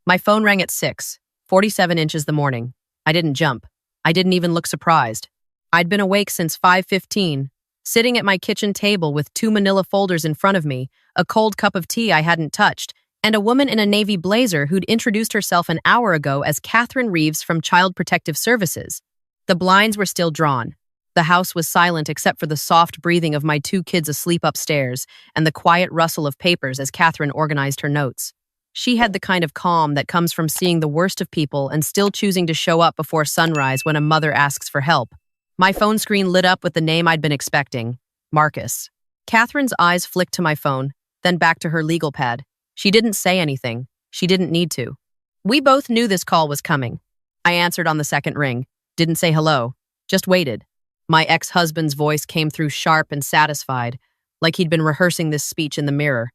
My phone rang at 6:47 inches the morning. I didn't jump. I didn't even look surprised. I'd been awake since 5:15, sitting at my kitchen table with two manila folders in front of me, a cold cup of tea I hadn't touched, and a woman in a navy blazer who'd introduced herself an hour ago as Catherine Reeves from Child Protective Services. The blinds were still drawn. The house was silent except for the soft breathing of my two kids asleep upstairs and the quiet rustle of papers as Catherine organized her notes. She had the kind of calm that comes from seeing the worst of people and still choosing to show up before sunrise when a mother asks for help. My phone screen lit up with the name I'd been expecting, Marcus. Catherine's eyes flicked to my phone, then back to her legal pad. She didn't say anything. She didn't need to. We both knew this call was coming. I answered on the second ring, didn't say hello, just waited. My ex-husband's voice came through sharp and satisfied, like he'd been rehearsing this speech in the mirror.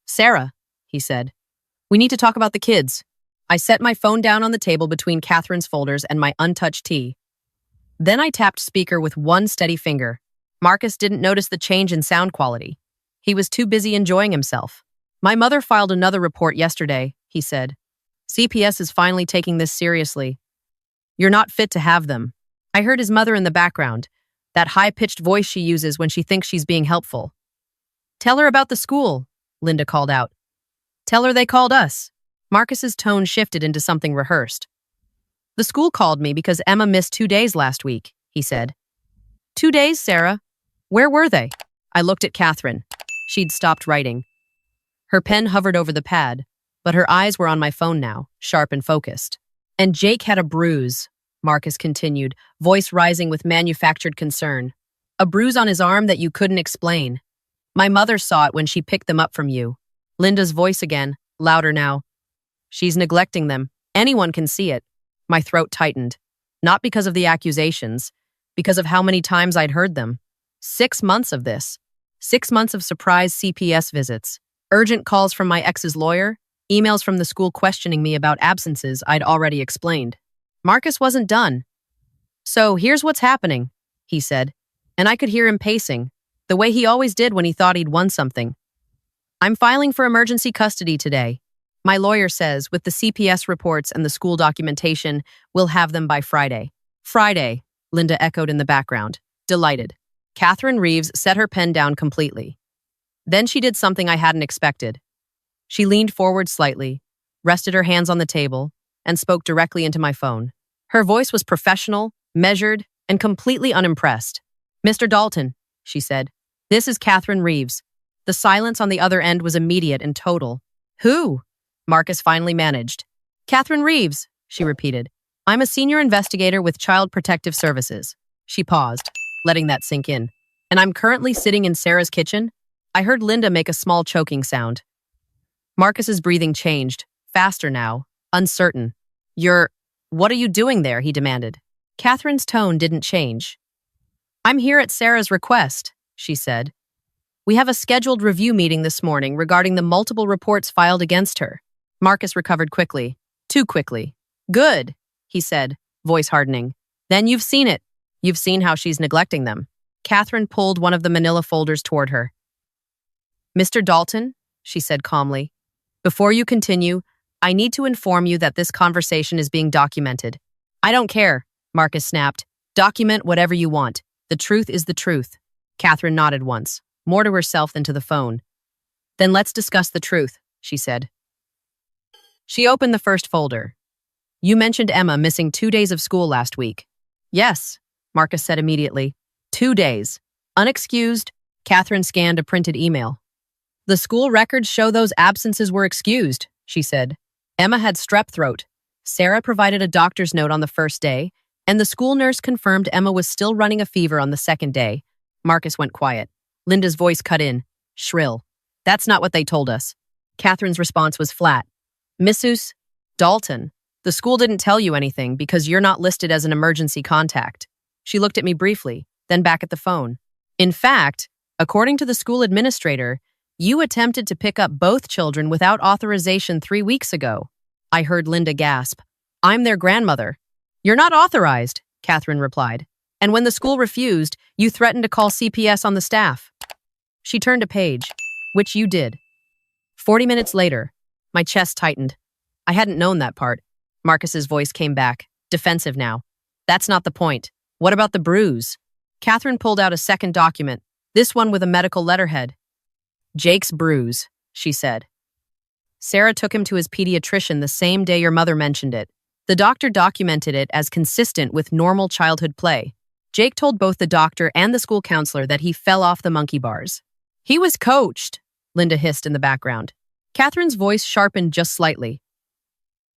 "Sarah," he said, "we need to talk about the kids." I set my phone down on the table between Catherine's folders and my untouched tea. Then I tapped speaker with one steady finger. Marcus didn't notice the change in sound quality. He was too busy enjoying himself. "My mother filed another report yesterday," he said. "CPS is finally taking this seriously. You're not fit to have them." I heard his mother in the background, that high-pitched voice she uses when she thinks she's being helpful. "Tell her about the school," Linda called out. "Tell her they called us." Marcus's tone shifted into something rehearsed. "The school called me because Emma missed 2 days last week," he said. "2 days, Sarah? Where were they?" I looked at Catherine. She'd stopped writing. Her pen hovered over the pad, but her eyes were on my phone now, sharp and focused. "And Jake had a bruise," Marcus continued, voice rising with manufactured concern. "A bruise on his arm that you couldn't explain. My mother saw it when she picked them up from you." Linda's voice again, louder now. "She's neglecting them. Anyone can see it." My throat tightened. Not because of the accusations, because of how many times I'd heard them. 6 months of this. 6 months of surprise CPS visits. Urgent calls from my ex's lawyer. Emails from the school questioning me about absences I'd already explained. Marcus wasn't done. "So here's what's happening," he said, and I could hear him pacing, the way he always did when he thought he'd won something. "I'm filing for emergency custody today. My lawyer says with the CPS reports and the school documentation, we'll have them by Friday." "Friday," Linda echoed in the background, delighted. Catherine Reeves set her pen down completely. Then she did something I hadn't expected. She leaned forward slightly, rested her hands on the table, and spoke directly into my phone. Her voice was professional, measured, and completely unimpressed. "Mr. Dalton," she said, "this is Catherine Reeves." The silence on the other end was immediate and total. "Who?" Marcus finally managed. "Catherine Reeves," she repeated. "I'm a senior investigator with Child Protective Services." She paused, letting that sink in. "And I'm currently sitting in Sarah's kitchen?" I heard Linda make a small choking sound. Marcus's breathing changed, faster now, uncertain. What are you doing there?" he demanded. Catherine's tone didn't change. "I'm here at Sarah's request," she said. "We have a scheduled review meeting this morning regarding the multiple reports filed against her." Marcus recovered quickly. Too quickly. "Good," he said, voice hardening. "Then you've seen it. You've seen how she's neglecting them." Catherine pulled one of the manila folders toward her. "Mr. Dalton," she said calmly, "before you continue, I need to inform you that this conversation is being documented." "I don't care," Marcus snapped. "Document whatever you want. The truth is the truth." Catherine nodded once, more to herself than to the phone. "Then let's discuss the truth," she said. She opened the first folder. "You mentioned Emma missing 2 days of school last week." "Yes," Marcus said immediately. 2 days. Unexcused. Catherine scanned a printed email. "The school records show those absences were excused," she said. "Emma had strep throat. Sarah provided a doctor's note on the first day, and the school nurse confirmed Emma was still running a fever on the second day." Marcus went quiet. Linda's voice cut in, shrill. "That's not what they told us." Catherine's response was flat. "Mrs. Dalton, the school didn't tell you anything because you're not listed as an emergency contact." She looked at me briefly, then back at the phone. "In fact, according to the school administrator, you attempted to pick up both children without authorization 3 weeks ago." I heard Linda gasp. "I'm their grandmother." "You're not authorized," Catherine replied. "And when the school refused, you threatened to call CPS on the staff." She turned a page, which you did. 40 minutes later, my chest tightened. I hadn't known that part. Marcus's voice came back, defensive now. That's not the point. What about the bruise? Catherine pulled out a second document, this one with a medical letterhead. Jake's bruise, she said. Sarah took him to his pediatrician the same day your mother mentioned it. The doctor documented it as consistent with normal childhood play. Jake told both the doctor and the school counselor that he fell off the monkey bars. He was coached, Linda hissed in the background. Catherine's voice sharpened just slightly.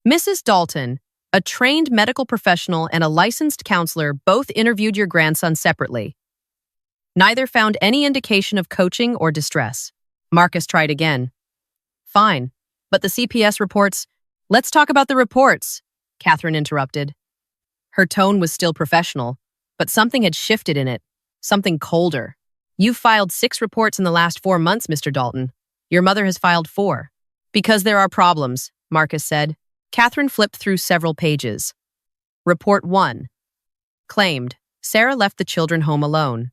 Mrs. Dalton, a trained medical professional and a licensed counselor, both interviewed your grandson separately. Neither found any indication of coaching or distress. Marcus tried again. Fine, but the CPS reports— Let's talk about the reports, Catherine interrupted. Her tone was still professional, but something had shifted in it, something colder. You've filed 6 reports in the last 4 months, Mr. Dalton. Your mother has filed 4. Because there are problems, Marcus said. Catherine flipped through several pages. Report 1. Claimed, Sarah left the children home alone.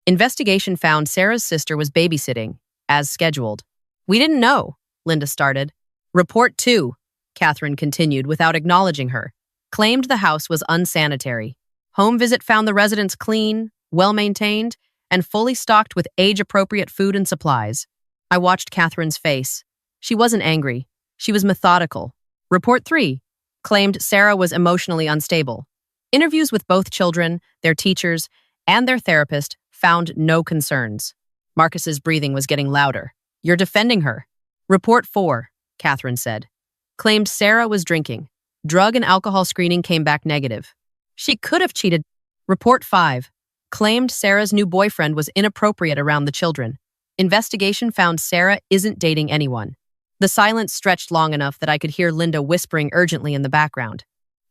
Investigation found Sarah's sister was babysitting, as scheduled. We didn't know, Linda started. Report 2, Catherine continued without acknowledging her. Claimed the house was unsanitary. Home visit found the residence clean, well-maintained, and fully stocked with age-appropriate food and supplies. I watched Catherine's face. She wasn't angry. She was methodical. Report 3 claimed Sarah was emotionally unstable. Interviews with both children, their teachers, and their therapist found no concerns. Marcus's breathing was getting louder. You're defending her. Report 4, Catherine said, claimed Sarah was drinking. Drug and alcohol screening came back negative. She could have cheated. Report 5 claimed Sarah's new boyfriend was inappropriate around the children. Investigation found Sarah isn't dating anyone. The silence stretched long enough that I could hear Linda whispering urgently in the background.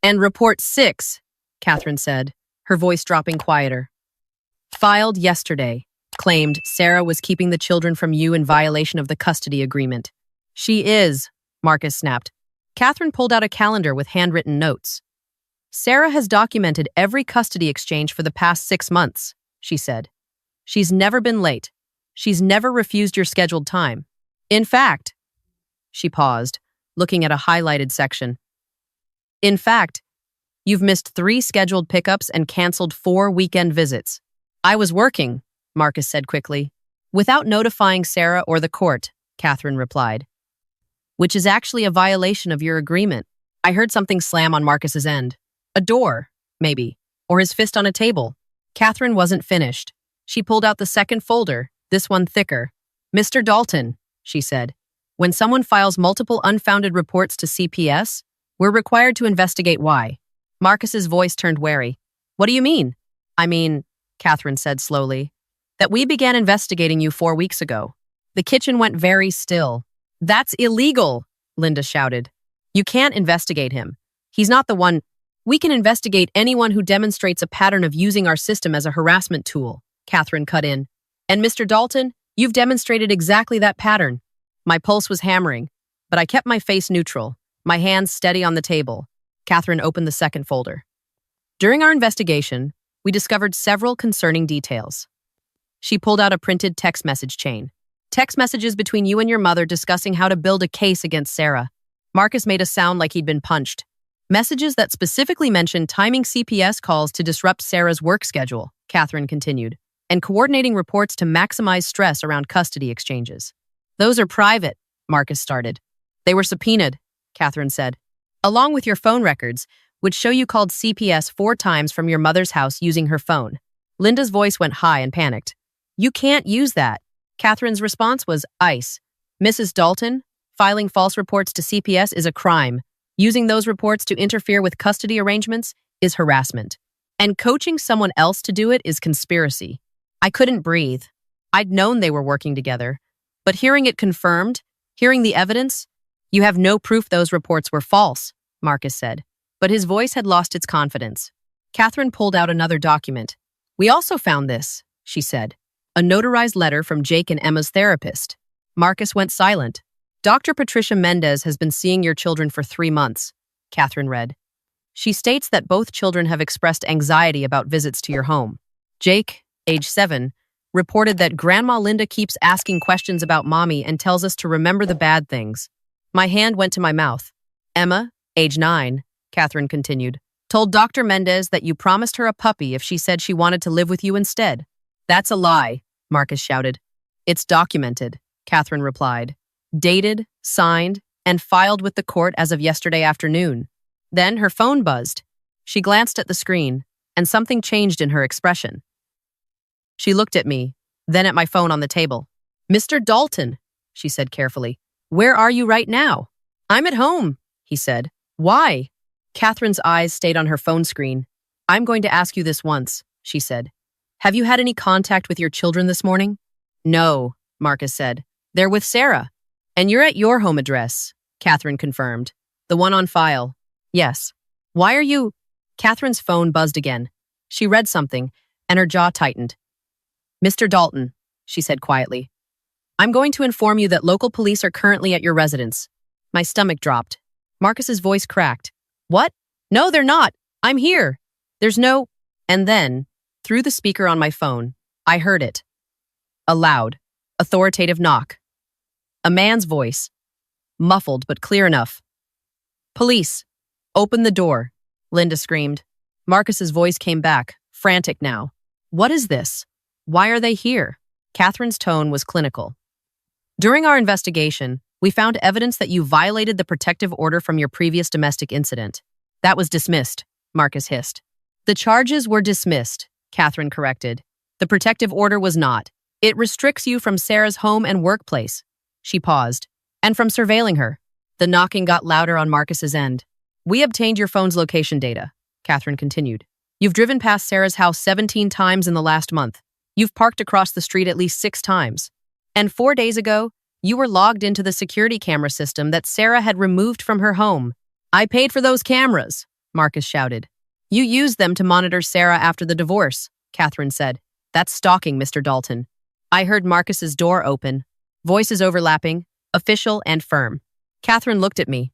And report 6, Catherine said, her voice dropping quieter. Filed yesterday, claimed Sarah was keeping the children from you in violation of the custody agreement. She is, Marcus snapped. Catherine pulled out a calendar with handwritten notes. Sarah has documented every custody exchange for the past 6 months, she said. She's never been late. She's never refused your scheduled time. In fact, she paused, looking at a highlighted section. In fact, you've missed 3 scheduled pickups and canceled 4 weekend visits. I was working, Marcus said quickly. Without notifying Sarah or the court, Catherine replied. Which is actually a violation of your agreement. I heard something slam on Marcus's end. A door, maybe, or his fist on a table. Catherine wasn't finished. She pulled out the second folder, this one thicker. Mr. Dalton, she said. When someone files multiple unfounded reports to CPS, we're required to investigate why. Marcus's voice turned wary. What do you mean? I mean, Catherine said slowly, that we began investigating you 4 weeks ago. The kitchen went very still. That's illegal, Linda shouted. You can't investigate him. He's not the one. We can investigate anyone who demonstrates a pattern of using our system as a harassment tool, Catherine cut in. And Mr. Dalton, you've demonstrated exactly that pattern. My pulse was hammering, but I kept my face neutral, my hands steady on the table. Catherine opened the second folder. During our investigation, we discovered several concerning details. She pulled out a printed text message chain. Text messages between you and your mother discussing how to build a case against Sarah. Marcus made a sound like he'd been punched. Messages that specifically mentioned timing CPS calls to disrupt Sarah's work schedule, Catherine continued, and coordinating reports to maximize stress around custody exchanges. Those are private, Marcus started. They were subpoenaed, Catherine said, along with your phone records, which show you called CPS 4 times from your mother's house using her phone. Linda's voice went high and panicked. You can't use that. Catherine's response was ice. Mrs. Dalton, filing false reports to CPS is a crime. Using those reports to interfere with custody arrangements is harassment. And coaching someone else to do it is conspiracy. I couldn't breathe. I'd known they were working together. But hearing it confirmed, hearing the evidence, you have no proof those reports were false, Marcus said. But his voice had lost its confidence. Catherine pulled out another document. We also found this, she said. A notarized letter from Jake and Emma's therapist. Marcus went silent. Dr. Patricia Mendez has been seeing your children for 3 months, Catherine read. She states that both children have expressed anxiety about visits to your home. Jake, age 7, reported that Grandma Linda keeps asking questions about Mommy and tells us to remember the bad things. My hand went to my mouth. Emma, age 9, Catherine continued, told Dr. Mendez that you promised her a puppy if she said she wanted to live with you instead. That's a lie, Marcus shouted. It's documented, Catherine replied. Dated, signed, and filed with the court as of yesterday afternoon. Then her phone buzzed. She glanced at the screen, and something changed in her expression. She looked at me, then at my phone on the table. Mr. Dalton, she said carefully, where are you right now? I'm at home, he said. Why? Catherine's eyes stayed on her phone screen. I'm going to ask you this once, she said. Have you had any contact with your children this morning? No, Marcus said. They're with Sarah. And you're at your home address, Catherine confirmed. The one on file. Yes. Why are you... Catherine's phone buzzed again. She read something, and her jaw tightened. Mr. Dalton, she said quietly. I'm going to inform you that local police are currently at your residence. My stomach dropped. Marcus's voice cracked. What? No, they're not. I'm here. There's no... And then, through the speaker on my phone, I heard it. A loud, authoritative knock. A man's voice. Muffled but clear enough. Police. Open the door, Linda screamed. Marcus's voice came back, frantic now. What is this? Why are they here? Catherine's tone was clinical. During our investigation, we found evidence that you violated the protective order from your previous domestic incident. That was dismissed, Marcus hissed. The charges were dismissed, Catherine corrected. The protective order was not. It restricts you from Sarah's home and workplace. She paused. And from surveilling her. The knocking got louder on Marcus's end. We obtained your phone's location data, Catherine continued. You've driven past Sarah's house 17 times in the last month. You've parked across the street at least 6 times. And 4 days ago, you were logged into the security camera system that Sarah had removed from her home. I paid for those cameras, Marcus shouted. You used them to monitor Sarah after the divorce, Catherine said. That's stalking, Mr. Dalton. I heard Marcus's door open, voices overlapping, official and firm. Catherine looked at me.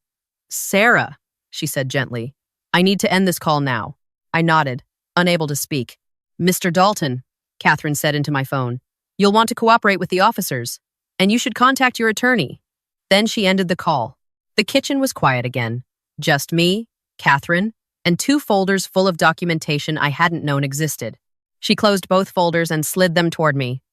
Sarah, she said gently. I need to end this call now. I nodded, unable to speak. Mr. Dalton, Catherine said into my phone. You'll want to cooperate with the officers, and you should contact your attorney. Then she ended the call. The kitchen was quiet again. Just me, Catherine, and 2 folders full of documentation I hadn't known existed. She closed both folders and slid them toward me.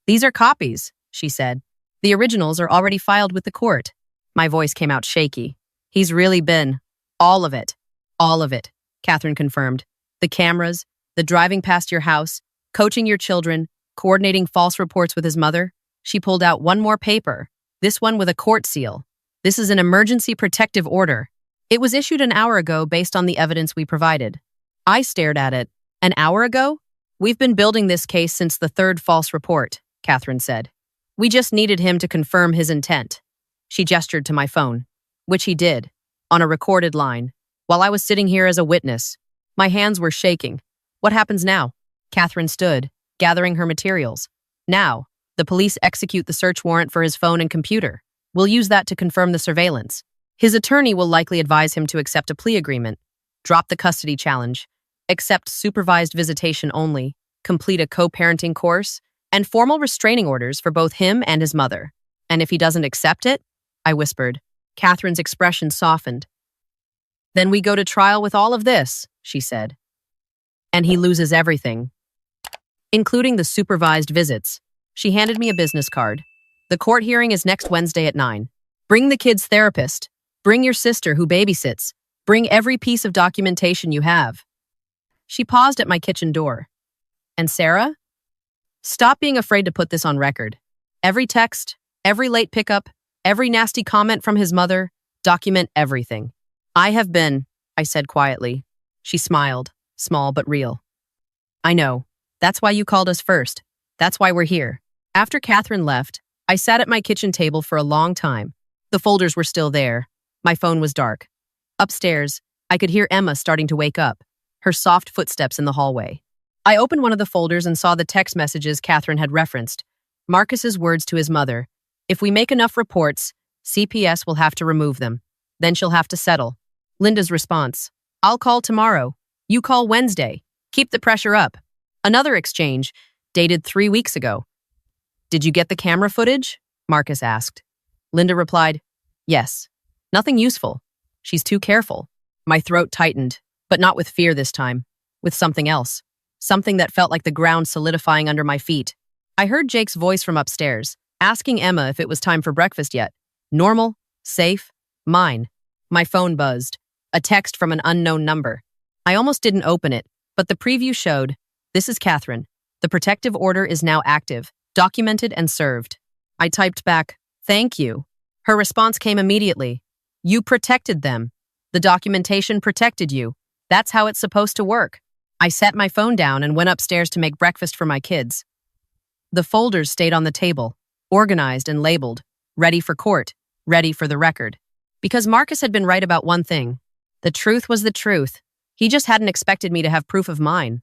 These are copies, she said. The originals are already filed with the court. My voice came out shaky. He's really been. All of it. All of it, Catherine confirmed. The cameras, the driving past your house, coaching your children, coordinating false reports with his mother. She pulled out one more paper, this one with a court seal. This is an emergency protective order. It was issued an hour ago based on the evidence we provided. I stared at it. An hour ago? We've been building this case since the 3rd false report, Catherine said. We just needed him to confirm his intent. She gestured to my phone, which he did, on a recorded line, while I was sitting here as a witness. My hands were shaking. What happens now? Catherine stood, gathering her materials. Now, the police execute the search warrant for his phone and computer. We'll use that to confirm the surveillance. His attorney will likely advise him to accept a plea agreement, drop the custody challenge, accept supervised visitation only, complete a co-parenting course, and formal restraining orders for both him and his mother. And if he doesn't accept it, I whispered. Catherine's expression softened. Then we go to trial with all of this, she said. And he loses everything, including the supervised visits. She handed me a business card. The court hearing is next Wednesday at 9. Bring the kid's therapist. Bring your sister who babysits. Bring every piece of documentation you have. She paused at my kitchen door. And Sarah? Stop being afraid to put this on record. Every text, every late pickup, every nasty comment from his mother, document everything. I have been, I said quietly. She smiled, small but real. I know. That's why you called us first. That's why we're here. After Catherine left, I sat at my kitchen table for a long time. The folders were still there. My phone was dark. Upstairs, I could hear Emma starting to wake up, her soft footsteps in the hallway. I opened one of the folders and saw the text messages Catherine had referenced. Marcus's words to his mother. If we make enough reports, CPS will have to remove them. Then she'll have to settle. Linda's response. I'll call tomorrow. You call Wednesday. Keep the pressure up. Another exchange, dated 3 weeks ago. Did you get the camera footage? Marcus asked. Linda replied, yes. Nothing useful. She's too careful. My throat tightened, but not with fear this time, with something else. Something that felt like the ground solidifying under my feet. I heard Jake's voice from upstairs, asking Emma if it was time for breakfast yet. Normal, safe, mine. My phone buzzed. A text from an unknown number. I almost didn't open it, but the preview showed, "This is Catherine. The protective order is now active, documented and served." I typed back, "Thank you." Her response came immediately. "You protected them. The documentation protected you. That's how it's supposed to work." I set my phone down and went upstairs to make breakfast for my kids. The folders stayed on the table, organized and labeled, ready for court, ready for the record. Because Marcus had been right about one thing. The truth was the truth. He just hadn't expected me to have proof of mine.